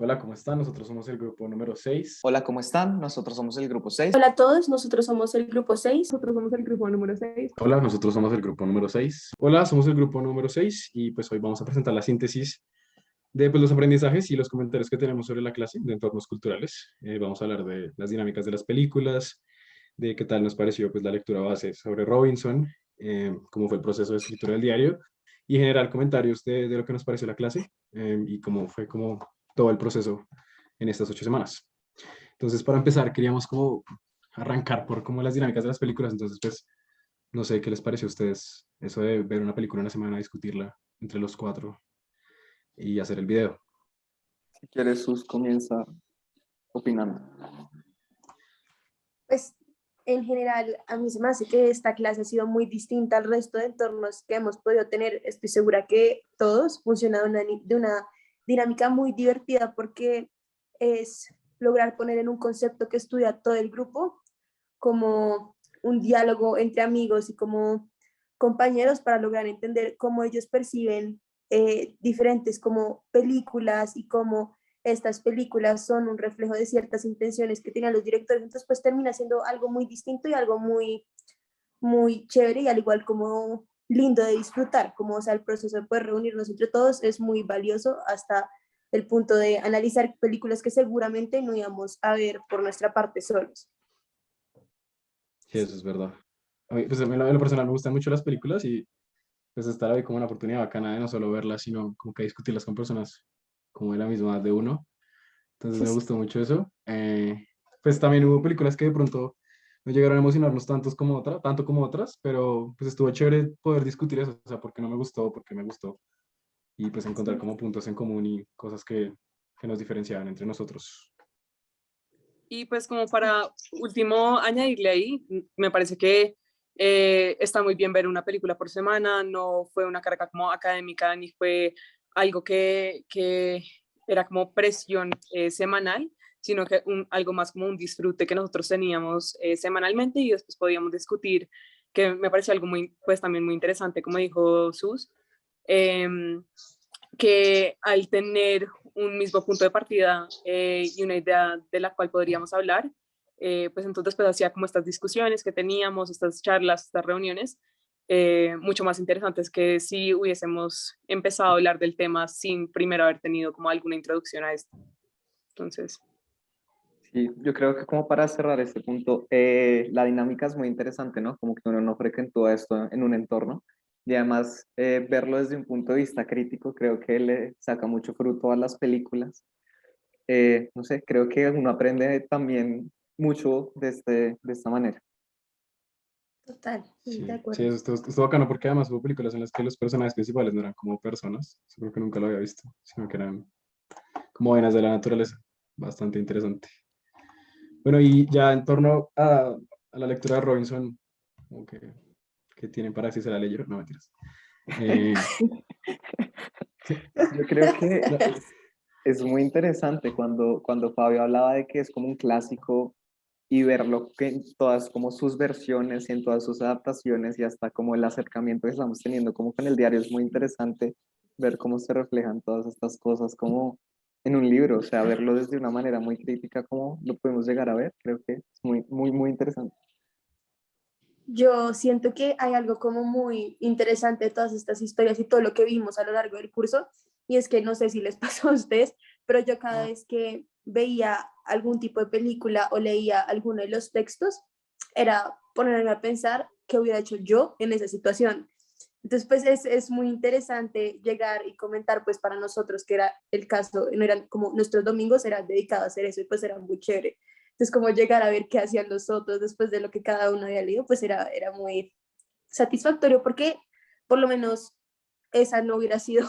Hola, ¿cómo están? Nosotros somos el grupo número 6. Hola, ¿cómo están? Nosotros somos el grupo 6. Hola a todos, nosotros somos el grupo 6. Nosotros somos el grupo número 6. Hola, nosotros somos el grupo número 6. Hola, somos el grupo número 6 y pues hoy vamos a presentar la síntesis de pues, los aprendizajes y los comentarios que tenemos sobre la clase de entornos culturales. Vamos a hablar de las dinámicas de las películas, de qué tal nos pareció pues, la lectura base sobre Robinson, cómo fue el proceso de escritura del diario y en general comentarios de lo que nos pareció la clase y cómo fue como todo el proceso en estas 8 semanas. Entonces, para empezar, queríamos como arrancar por como las dinámicas de las películas. Entonces, pues, no sé qué les pareció a ustedes eso de ver una película una semana, discutirla entre los cuatro y hacer el video. Si quieres, Sus comienza opinando. Pues en general a mí se me hace que esta clase ha sido muy distinta al resto de entornos que hemos podido tener. Estoy segura que todos funcionan de una dinámica muy divertida porque es lograr poner en un concepto que estudia todo el grupo como un diálogo entre amigos y como compañeros para lograr entender cómo ellos perciben diferentes como películas y cómo estas películas son un reflejo de ciertas intenciones que tenían los directores. Entonces pues termina siendo algo muy distinto y algo muy, muy chévere y al igual como lindo de disfrutar, como o sea, el proceso de poder reunirnos entre todos es muy valioso hasta el punto de analizar películas que seguramente no íbamos a ver por nuestra parte solos. Sí, eso es verdad. Pues a mí en lo personal me gustan mucho las películas y pues estar ahí como una oportunidad bacana de no solo verlas, sino como que discutirlas con personas como de la misma edad de uno. Entonces me gustó mucho eso. Pues también hubo películas que de pronto no llegaron a emocionarnos tanto como otras, pero pues estuvo chévere poder discutir eso, o sea, por qué no me gustó, por qué me gustó, y pues encontrar como puntos en común y cosas que nos diferenciaban entre nosotros. Y pues como para último añadirle ahí, me parece que está muy bien ver una película por semana, no fue una carga como académica ni fue algo que era como presión semanal, sino que algo más como un disfrute que nosotros teníamos semanalmente y después podíamos discutir, que me pareció algo muy, pues también muy interesante, como dijo Sus, que al tener un mismo punto de partida y una idea de la cual podríamos hablar, pues entonces pues hacía como estas discusiones que teníamos, estas charlas, estas reuniones, mucho más interesantes que si hubiésemos empezado a hablar del tema sin primero haber tenido como alguna introducción a esto. Entonces... Sí, yo creo que como para cerrar este punto, la dinámica es muy interesante, ¿no? Como que uno no frecuentó esto en un entorno y además verlo desde un punto de vista crítico creo que le saca mucho fruto a las películas. No sé, creo que uno aprende también mucho de esta manera. Total, Sí, de sí, acuerdo. eso estuvo bacano porque además hubo películas en las que los personajes principales no eran como personas, eso creo que nunca lo había visto, sino que eran como venas de la naturaleza, bastante interesante. Bueno, y ya en torno a la lectura de Robinson, como que tienen para si se la leyeron, no mentiras. Yo creo que no, es muy interesante cuando Fabio hablaba de que es como un clásico y verlo que en todas como sus versiones y en todas sus adaptaciones y hasta como el acercamiento que estamos teniendo como con el diario es muy interesante ver cómo se reflejan todas estas cosas como en un libro, o sea, verlo desde una manera muy crítica como lo podemos llegar a ver, creo que es muy, muy, muy interesante. Yo siento que hay algo como muy interesante de todas estas historias y todo lo que vimos a lo largo del curso, y es que no sé si les pasó a ustedes, pero yo cada vez que veía algún tipo de película o leía alguno de los textos, era ponerme a pensar qué hubiera hecho yo en esa situación. Entonces, pues es muy interesante llegar y comentar, pues para nosotros, que era el caso, no eran como nuestros domingos eran dedicados a hacer eso y pues era muy chévere. Entonces, como llegar a ver qué hacían los otros después de lo que cada uno había leído, pues era muy satisfactorio porque por lo menos esa no hubiera sido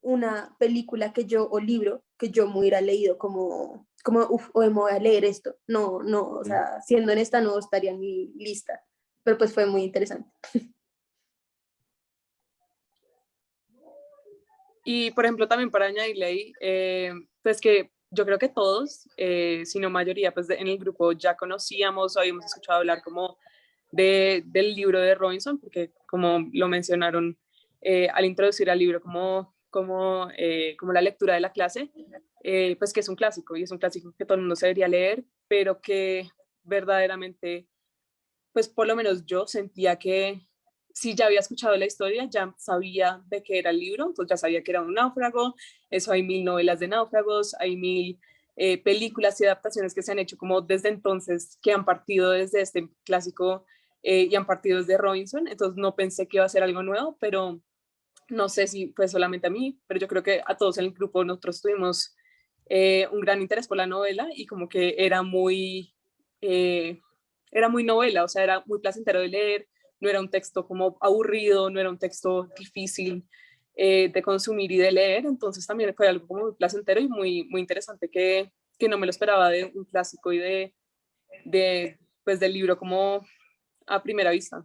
una película que yo, o libro que yo me hubiera leído como hoy me voy a leer esto. No, no, o sea, siendo honesta, no estaría en mi lista, pero pues fue muy interesante. Y, por ejemplo, también para añadirle ahí, pues que yo creo que todos, si no mayoría, pues en el grupo ya conocíamos o habíamos escuchado hablar como del libro de Robinson, porque como lo mencionaron al introducir al libro como la lectura de la clase, pues que es un clásico y es un clásico que todo el mundo se debería leer, pero que verdaderamente, pues por lo menos yo sentía que si ya había escuchado la historia, ya sabía de qué era el libro, entonces ya sabía que era un náufrago, eso hay 1000 novelas de náufragos, hay 1000 películas y adaptaciones que se han hecho como desde entonces, que han partido desde este clásico y han partido desde Robinson, entonces no pensé que iba a ser algo nuevo, pero no sé si fue solamente a mí, pero yo creo que a todos en el grupo nosotros tuvimos un gran interés por la novela y como que era muy novela, o sea, era muy placentero de leer, no era un texto como aburrido, no era un texto difícil de consumir y de leer, entonces también fue algo como muy placentero y muy interesante que no me lo esperaba de un clásico y pues del libro como a primera vista.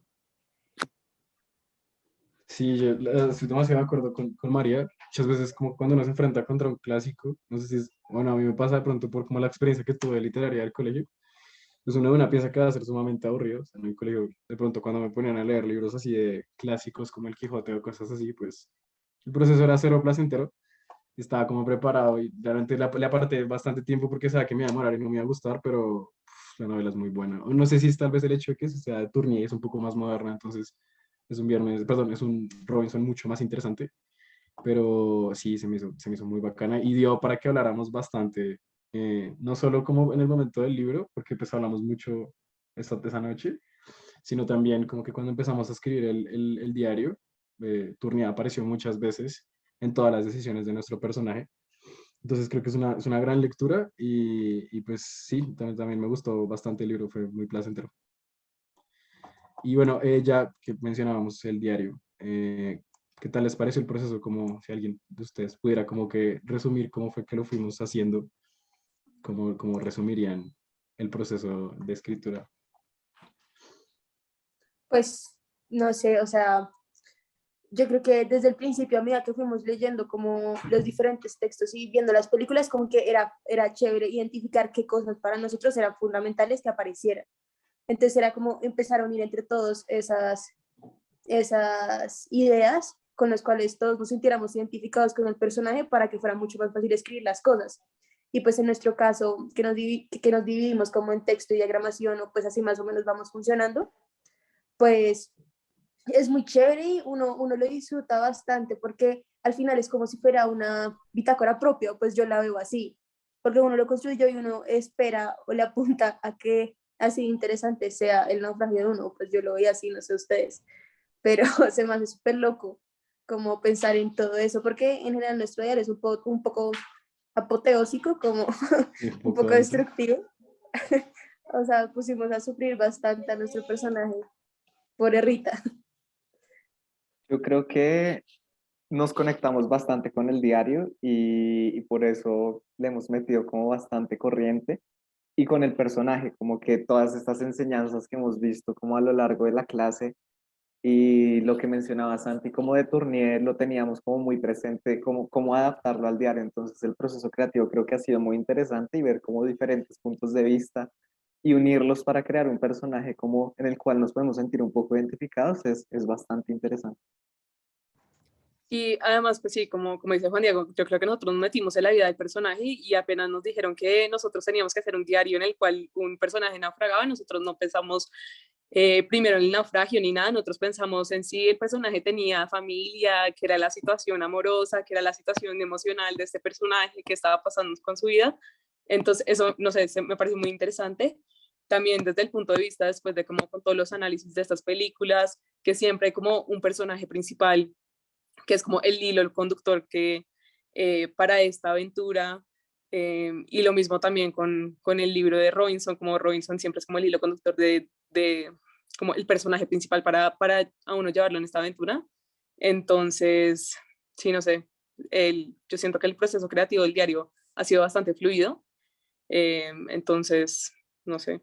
Sí, yo estoy demasiado de acuerdo con María. Muchas veces como cuando uno se enfrenta contra un clásico, no sé si es, bueno, a mí me pasa de pronto por como la experiencia que tuve de literaria del colegio, pues uno de una piensa que va a ser sumamente aburrido. O sea, en el colegio, de pronto cuando me ponían a leer libros así de clásicos como El Quijote o cosas así, pues el proceso era cero placentero. Estaba como preparado y realmente le aparté bastante tiempo porque sabía que me iba a demorar y no me iba a gustar, pero la novela es muy buena. O no sé si es tal vez el hecho de que sea de Tournier y es un poco más moderna, entonces es un viernes, perdón, es un Robinson mucho más interesante, pero sí, se me hizo muy bacana y dio para que habláramos bastante, no solo como en el momento del libro, porque pues hablamos mucho esa noche, sino también como que cuando empezamos a escribir el diario, Tournier apareció muchas veces en todas las decisiones de nuestro personaje. Entonces creo que es una gran lectura y pues sí, también me gustó bastante el libro, fue muy placentero. Y bueno, ya que mencionábamos el diario, ¿qué tal les pareció el proceso? Como si alguien de ustedes pudiera como que resumir cómo fue que lo fuimos haciendo, cómo resumirían el proceso de escritura. Pues no sé, o sea, yo creo que desde el principio, a medida que fuimos leyendo como los diferentes textos y viendo las películas, como que era chévere identificar qué cosas para nosotros eran fundamentales que aparecieran. Entonces era como empezar a unir entre todos esas ideas con las cuales todos nos sintiéramos identificados con el personaje para que fuera mucho más fácil escribir las cosas. Y pues en nuestro caso, que nos dividimos como en texto y diagramación, o pues así más o menos vamos funcionando, pues es muy chévere y uno lo disfruta bastante porque al final es como si fuera una bitácora propia, pues yo la veo así, porque uno lo construye y uno espera o le apunta a que así interesante sea el naufragio de uno, pues yo lo veo así, no sé ustedes, pero se me hace súper loco como pensar en todo eso, porque en general nuestro diario es un poco apoteósico, como Y un un poco poco denso. destructivo. O sea, pusimos a sufrir bastante a nuestro personaje, por Rita. Yo creo que nos conectamos bastante con el diario y por eso le hemos metido como bastante corriente y con el personaje, como que todas estas enseñanzas que hemos visto como a lo largo de la clase y lo que mencionaba Santi como de Tournier lo teníamos como muy presente, como cómo adaptarlo al diario. Entonces el proceso creativo creo que ha sido muy interesante y ver como diferentes puntos de vista y unirlos para crear un personaje como en el cual nos podemos sentir un poco identificados es bastante interesante. Y además, pues sí, como dice Juan Diego, yo creo que nosotros nos metimos en la vida del personaje y apenas nos dijeron que nosotros teníamos que hacer un diario en el cual un personaje naufragaba, nosotros no pensamos primero en el naufragio ni nada, nosotros pensamos en si el personaje tenía familia, que era la situación amorosa, que era la situación emocional de este personaje que estaba pasando con su vida. Entonces, eso, no sé, me parece muy interesante. También desde el punto de vista, después de como con todos los análisis de estas películas, que siempre hay como un personaje principal que es como el hilo, el conductor que para esta aventura. Y lo mismo también con el libro de Robinson, como Robinson siempre es como el hilo conductor de como el personaje principal para a uno llevarlo en esta aventura. Entonces, sí, no sé, yo siento que el proceso creativo del diario ha sido bastante fluido. Entonces, no sé.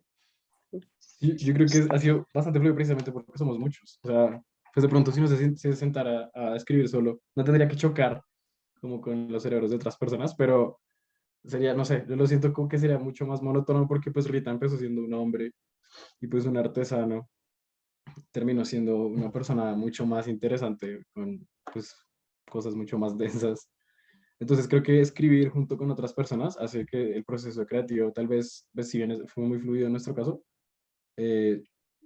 Yo creo que ha sido bastante fluido precisamente porque somos muchos. O sea, pues de pronto si uno se sentara a escribir solo, no tendría que chocar como con los cerebros de otras personas, pero sería, no sé, yo lo siento como que sería mucho más monótono porque pues Rita empezó siendo un hombre y pues un artesano terminó siendo una persona mucho más interesante con pues cosas mucho más densas. Entonces creo que escribir junto con otras personas hace que el proceso creativo, tal vez, pues, si bien fue muy fluido en nuestro caso, eh,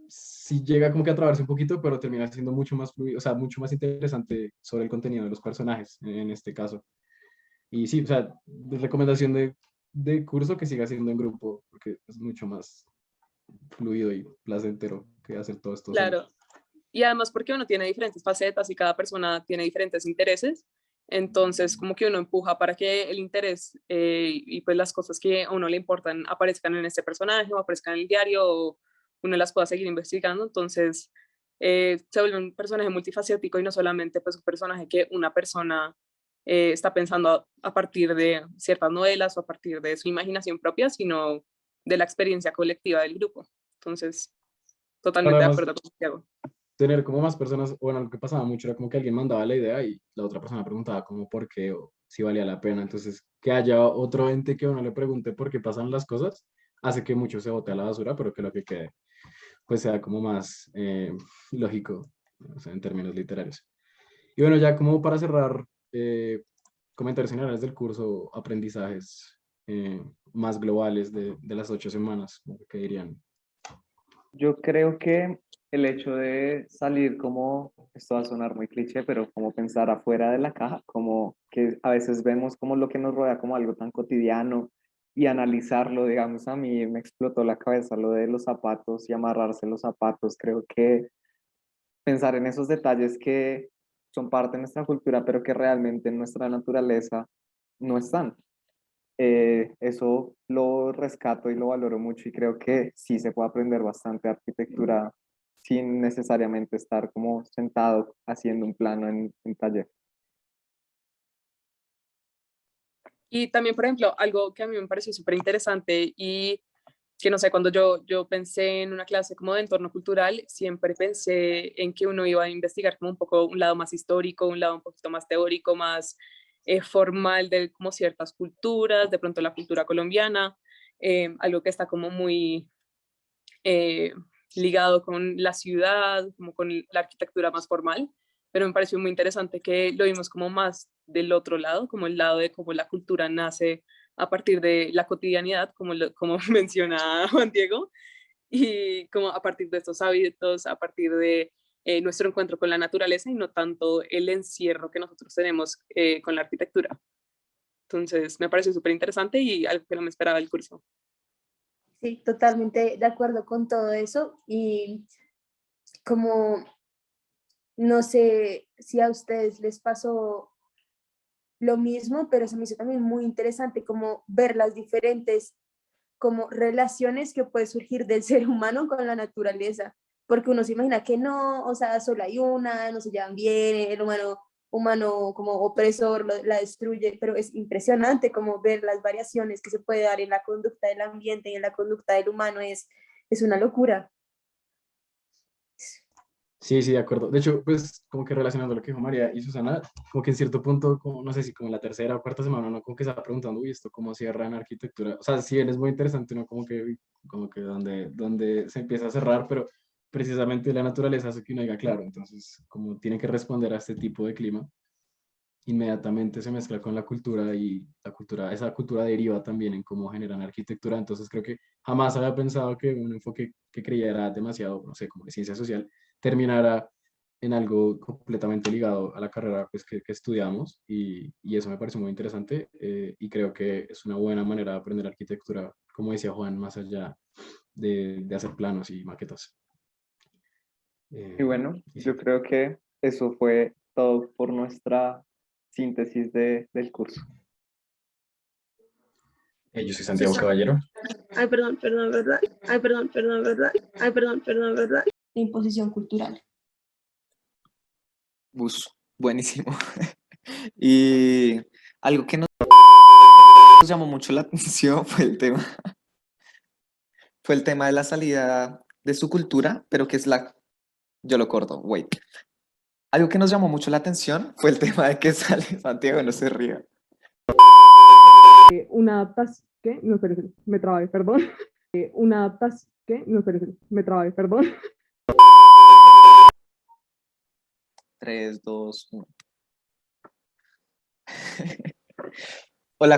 sí llega como que a trabarse un poquito, pero termina siendo mucho más fluido, o sea, mucho más interesante sobre el contenido de los personajes en este caso. Y sí, o sea, recomendación de curso que siga siendo en grupo, porque es mucho más fluido y placentero que hacer todo esto solo. Claro. Y además porque uno tiene diferentes facetas y cada persona tiene diferentes intereses, entonces como que uno empuja para que el interés y pues las cosas que a uno le importan aparezcan en este personaje o aparezcan en el diario o uno las pueda seguir investigando, entonces se vuelve un personaje multifacético y no solamente pues un personaje que una persona está pensando a partir de ciertas novelas o a partir de su imaginación propia, sino de la experiencia colectiva del grupo. Entonces, Pero totalmente de además, acuerdo con Santiago. tener como más personas, bueno, lo que pasaba mucho era como que alguien mandaba la idea y la otra persona preguntaba como por qué o si valía la pena. Entonces, que haya otro ente que uno le pregunte por qué pasan las cosas, hace que mucho se bote a la basura, pero que lo que quede pues sea como más lógico, o sea, en términos literarios. Y bueno, ya como para cerrar, comentarios generales del curso, aprendizajes más globales de las 8 semanas, ¿qué dirían? Yo creo que el hecho de salir como, esto va a sonar muy cliché, pero como pensar afuera de la caja, como que a veces vemos como lo que nos rodea como algo tan cotidiano y analizarlo, digamos, a mí me explotó la cabeza lo de los zapatos y amarrarse los zapatos. Creo que pensar en esos detalles que son parte de nuestra cultura, pero que realmente en nuestra naturaleza no están. Eso lo rescato y lo valoro mucho y creo que sí se puede aprender bastante de arquitectura sin necesariamente estar como sentado haciendo un plano en taller. Y también, por ejemplo, algo que a mí me pareció súper interesante y que no sé, cuando yo pensé en una clase como de entorno cultural, siempre pensé en que uno iba a investigar como un poco un lado más histórico, un lado un poquito más teórico, más formal de como ciertas culturas, de pronto la cultura colombiana, algo que está como muy eh, ligado con la ciudad, como con la arquitectura más formal, pero me pareció muy interesante que lo vimos como más del otro lado, como el lado de cómo la cultura nace a partir de la cotidianidad, como menciona Juan Diego, y como a partir de estos hábitos, a partir de nuestro encuentro con la naturaleza y no tanto el encierro que nosotros tenemos con la arquitectura. Entonces me pareció súper interesante y algo que no me esperaba del curso. Sí, totalmente de acuerdo con todo eso y como no sé si a ustedes les pasó lo mismo, pero se me hizo también muy interesante como ver las diferentes como relaciones que puede surgir del ser humano con la naturaleza, porque uno se imagina que no, o sea, solo hay una, no se llevan bien, el humano como opresor la destruye, pero es impresionante como ver las variaciones que se puede dar en la conducta del ambiente y en la conducta del humano, es una locura. Sí, sí, de acuerdo. De hecho, pues como que relacionando lo que dijo María y Susana, como que en cierto punto, como, no sé si como en la tercera o cuarta semana, ¿no? Como que se va preguntando, uy, ¿esto cómo cierra en arquitectura? O sea, si bien es muy interesante, ¿no? Como que donde se empieza a cerrar, pero precisamente la naturaleza hace que uno diga, claro, entonces como tiene que responder a este tipo de clima, inmediatamente se mezcla con la cultura y esa cultura deriva también en cómo generan arquitectura. Entonces creo que jamás había pensado que un enfoque que creía era demasiado, no sé, como de ciencia social, terminara en algo completamente ligado a la carrera pues, que estudiamos y eso me parece muy interesante y creo que es una buena manera de aprender arquitectura, como decía Juan, más allá de hacer planos y maquetas. Y bueno, Y sí. yo creo que eso fue todo por nuestra síntesis del curso. Yo soy Santiago Caballero. Ay, perdón, ¿verdad? Ay, perdón, ¿verdad? Ay, perdón, ¿verdad? Imposición cultural. Bus, buenísimo. Y algo que nos llamó mucho la atención fue el tema de la salida de su cultura, pero que es yo lo corto, wait. Algo que nos llamó mucho la atención fue el tema de que sale Santiago, no se ría. Una adaptación, ¿qué? No, espérate, me trabé, perdón. Una adaptación, ¿qué? No, espérate, me trabé, perdón. 3, 2, 1. Hola,